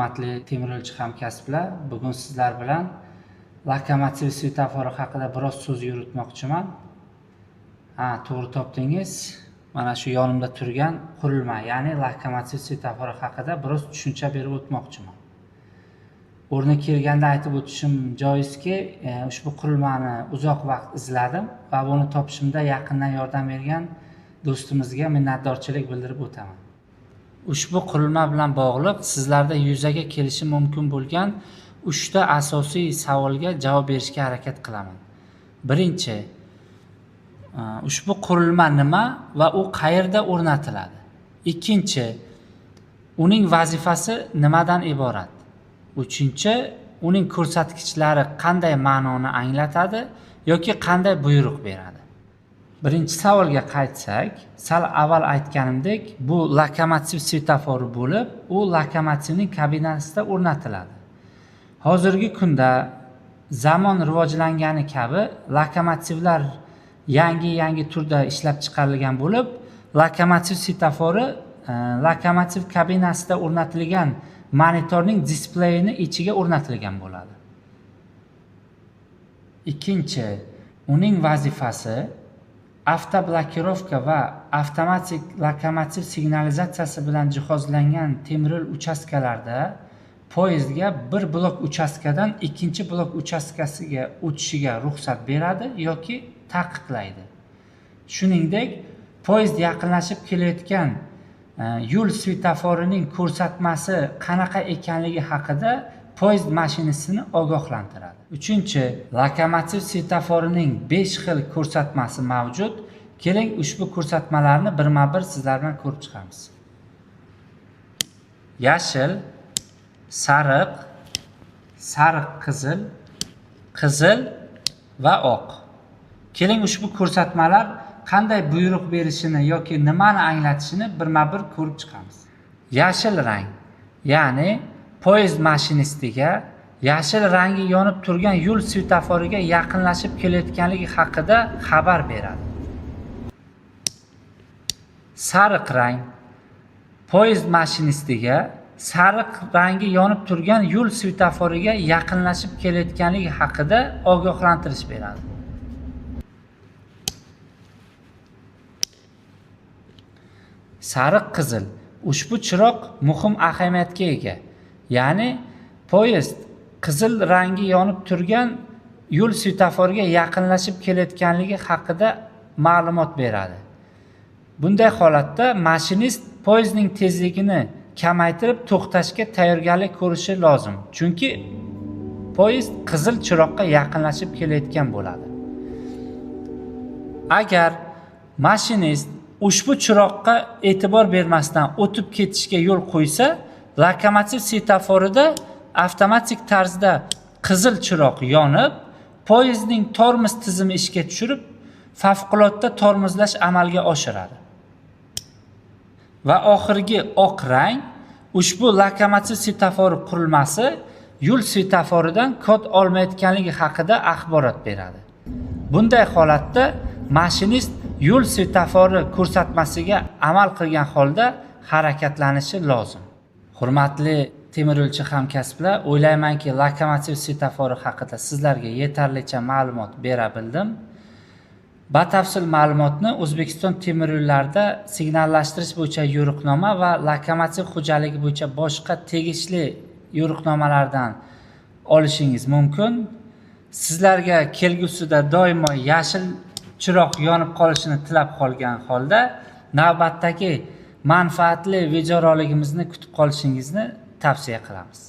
Hurmatli temir yo'lchi hamkasblar, bugun sizlar bilan lokomotiv svetofori haqida biroz so'z yuritmoqchiman. To'g'ri topdingiz. Mana shu yonimda turgan qurilma, ya'ni lokomotiv svetofori haqida biroz tushuncha berib o'tmoqchiman. O'rni kelganda aytib o'tishim joizki, ushbu qurilmani uzoq vaqt izladim va buni topishimda yaqindan yordam bergan do'stimizga minnatdorchilik bildirib o'taman. Ushbu qurilma bilan bog'liq sizlarda yuzaga kelishi mumkin bo'lgan 3 ta asosiy savolga javob berishga harakat qilaman. Birinchi, ushbu qurilma nima va u qayerda o'rnatiladi? Ikkinchi, uning vazifasi nimadan iborat? Uchinchi, uning ko'rsatkichlari qanday ma'noni anglatadi yoki qanday buyruq beradi? Birinchi savolga qaytsak, sal avval aytganimdek, bu lokomotiv svetofori bo'lib, u lokomotivning kabinasida o'rnatiladi. Hozirgi kunda zamon rivojlangani kabi lokomotivlar yangi turda ishlab chiqarilgan bo'lib, lokomotiv svetofori lokomotiv kabinasida o'rnatilgan monitorning displeyini ichiga o'rnatilgan bo'ladi. Ikkinchi, uning vazifasi avtoblokirovka va avtomatik lokomotiv signalizatsiyasi bilan jihozlangan temir yo'l uchastkalarida poyezdga bir blok uchastkadan ikkinchi blok uchastkasiga o'tishiga ruxsat beradi yoki taqiqlaydi. Shuningdek, poyezd yaqinlashib kelayotgan yo'l svetoforining ko'rsatmasi qanaqa ekanligi haqida poyezd mashinistini ogohlantiradi. Uchinchi, lokomotiv svetoforining 5 xil ko'rsatmasi mavjud. Keling, ushbu ko'rsatmalarni birma-bir sizlar bilan ko'rib chiqamiz. Yashil, sariq, qizil, qizil va oq. Keling, ushbu ko'rsatmalar qanday buyruq berishini yoki nimani anglatishini birma-bir ko'rib chiqamiz. Yashil rang, ya'ni poyezd mashinistiga yashil rangi yonib turgan yo'l svetoforiga yaqinlashib kelayotganligi haqida xabar beradi. Sariq rang, poyezd mashinistiga sariq rangi yonib turgan yo'l svetoforiga yaqinlashib kelayotganligi haqida ogohlantirish beradi. Sariq qizil, ushbu chiroq muhim ahamiyatga ega. Ya'ni poyezd qizil rangi yonib turgan yo'l svetoforiga yaqinlashib kelayotganligi haqida ma'lumot beradi. Bunday holatda mashinist poyezdning tezligini kamaytirib to'xtashga tayyorgarlik ko'rishi lozim. Chunki poyezd qizil chiroqqa yaqinlashib kelayotgan bo'ladi. Agar mashinist ushbu chiroqqa e'tibor bermasdan o'tib ketishga yo'l qo'ysa, lokomotiv svetoforida avtomatik tarzda qizil chiroq yonib, poyezdning tormoz tizimi ishga tushirib, favqulodda tormozlash amalga oshiradi. Va oxirgi oq rang, ushbu lokomotiv svetofori qurilmasi yo'l svetoforidan kod olmayotganligi haqida axborot beradi. Bunday holatda mashinist yo'l svetofori ko'rsatmasiga amal qilgan holda harakatlanishi lozim. Hurmatli temir yo'lchi hamkasblar, o'ylaymanki, lokomotiv svetofori haqida sizlarga yetarlicha ma'lumot bera bildim. Batafsil ma'lumotni O'zbekiston temir yo'llarida signallashtirish bo'yicha yo'riqnoma va lokomotiv xo'jaligi bo'yicha boshqa tegishli yo'riqnomalardan olishingiz mumkin. Sizlarga kelgusida doimo yashil chiroq yonib qolishini tilab qolgan holda navbatdagi manfaatli videoroligimizni kutib qolishingizni tavsiya qilamiz.